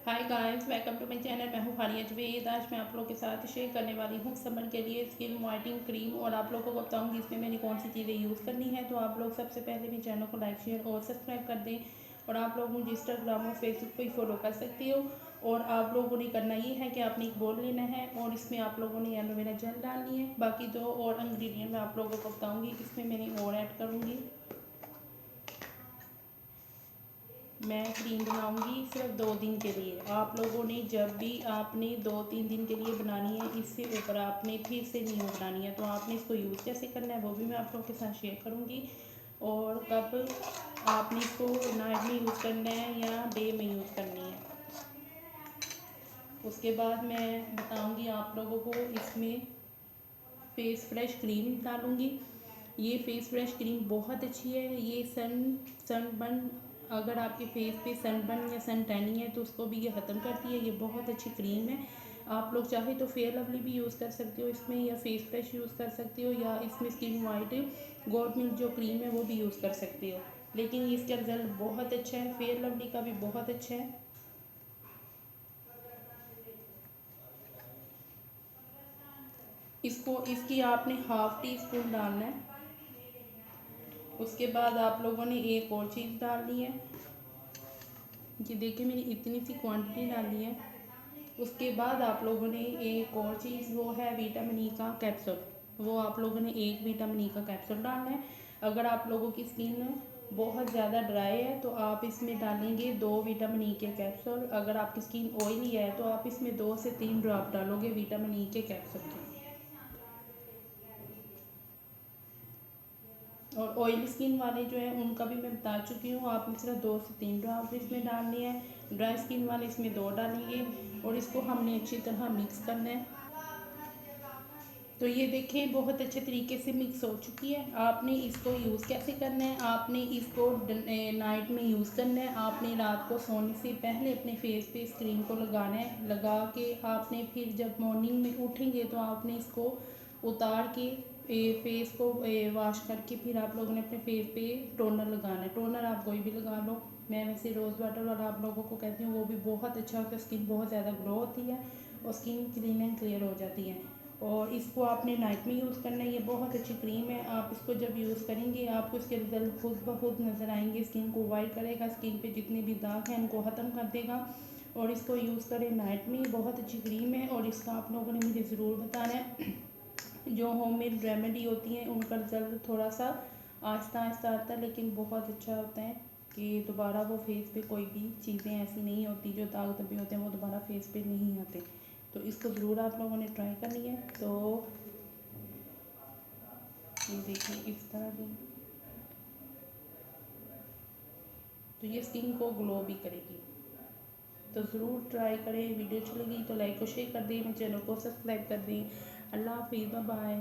Hi guys, welcome to my channel. मैं हूँ फारिया जवेद। आज मैं आप लोगों के साथ शेयर करने वाली हूँ समर के लिए स्किन वाइटनिंग क्रीम, और आप लोगों को बताऊँगी इसमें मैंने कौन सी चीज़ें यूज़ करनी है। तो आप लोग सबसे पहले मेरे चैनल को लाइक, शेयर और सब्सक्राइब कर दें। और आप लोग मुझे इंस्टाग्राम और फेसबुक पर ही फॉलो कर सकते हो। और आप लोगों ने करना ये है कि आपने एक बोल लेना है और इसमें आप लोगों ने एलोवेरा जेल डालनी है। बाकी दो और इंग्रेडिएंट मैं आप लोगों को बताऊँगी, इसमें मैंने और ऐड करूँगी। मैं क्रीम बनाऊंगी सिर्फ 2 दिन के लिए। आप लोगों ने जब भी आपने 2-3 दिन के लिए बनानी है, इससे ऊपर आपने फिर से नहीं बनानी है। तो आपने इसको यूज़ कैसे करना है वो भी मैं आप लोगों के साथ शेयर करूंगी। और कब आपने इसको नाइट में यूज़ करना है या डे में यूज़ करनी है, उसके बाद मैं बताऊंगी आप लोगों को। इसमें फेस फ्रेश क्रीम डालूंगी। ये फेस फ्रेश क्रीम बहुत अच्छी है। ये सनबर्न, अगर आपके फेस पे सनबर्न या सन टैनिंग है तो उसको भी ये ख़त्म करती है। ये बहुत अच्छी क्रीम है। आप लोग चाहे तो फेयर लवली भी यूज़ कर सकते हो इसमें, या फेस फ्रेश यूज़ कर सकते हो, या इसमें स्किन वाइट गोट मिल्क जो क्रीम है वो भी यूज़ कर सकते हो। लेकिन इसका रिजल्ट बहुत अच्छा है। फेयर लवली का भी बहुत अच्छा है। इसकी आपने हाफ टी स्पून डालना है। उसके बाद आप लोगों ने एक और चीज़ डालनी है। ये देखिए मैंने इतनी सी क्वांटिटी डाली है। उसके बाद आप लोगों ने एक और चीज़, वो है विटामिन ई का कैप्सूल। वो आप लोगों ने एक विटामिन ई का कैप्सूल डालना है। अगर आप लोगों की स्किन बहुत ज़्यादा ड्राई है तो आप इसमें डालेंगे 2 विटामिन ई के कैप्सूल। अगर आपकी स्किन ऑयली है तो आप इसमें 2 से 3 ड्रॉप डालोगे विटामिन ई के कैप्सूल के। और ऑयली स्किन वाले जो है उनका भी मैं बता चुकी हूँ। आपने सिर्फ 2 से 3 ड्रॉप इसमें डालनी है। ड्राई स्किन वाले इसमें 2 डालेंगे। और इसको हमने अच्छी तरह मिक्स करना है। तो ये देखें बहुत अच्छे तरीके से मिक्स हो चुकी है। आपने इसको यूज़ कैसे करना है, आपने इसको नाइट में यूज़ करना है। आपने रात को सोने से पहले अपने फेस पे इस क्रीम को लगाना है। लगा के आपने फिर जब मॉर्निंग में उठेंगे तो आपने इसको उतार के फेस को वॉश करके फिर आप लोगों ने अपने फेस पे टोनर लगाना है। टोनर आप कोई भी लगा लो। मैं वैसे रोज़ वाटर वाला आप लोगों को कहती हूँ, वो भी बहुत अच्छा होता है। स्किन बहुत ज़्यादा ग्लो होती है और स्किन क्लीन एंड क्लियर हो जाती है। और इसको आपने नाइट में यूज़ करना है। ये बहुत अच्छी क्रीम है। आप इसको जब यूज़ करेंगे आपको इसके रिजल्ट खुद ब खुद नज़र आएंगे। स्किन को वाइट करेगा, स्किन पे जितने भी दाग हैं उनको ख़त्म कर देगा। और इसको यूज़ करें नाइट में। बहुत अच्छी क्रीम है और इसका आप लोगों ने मुझे ज़रूर बताना है। जो होममेड रेमेडी होती हैं उनका रिजल्ट थोड़ा सा आहिस्ता आहिस्ता आता है, लेकिन बहुत अच्छा होता है कि दोबारा वो फेस पे कोई भी चीज़ें ऐसी नहीं होती, जो दाग धब्बे होते हैं वो दोबारा फेस पे नहीं आते। तो इसको ज़रूर आप लोगों ने ट्राई करनी है। तो ये देखिए इस तरह की, तो ये स्किन को ग्लो भी करेगी। तो ज़रूर ट्राई करें। वीडियो अच्छी लगी तो लाइक और शेयर कर दें, मेरे चैनल को सब्सक्राइब कर दें। अल्लाह हाफिज़, बाय बाय।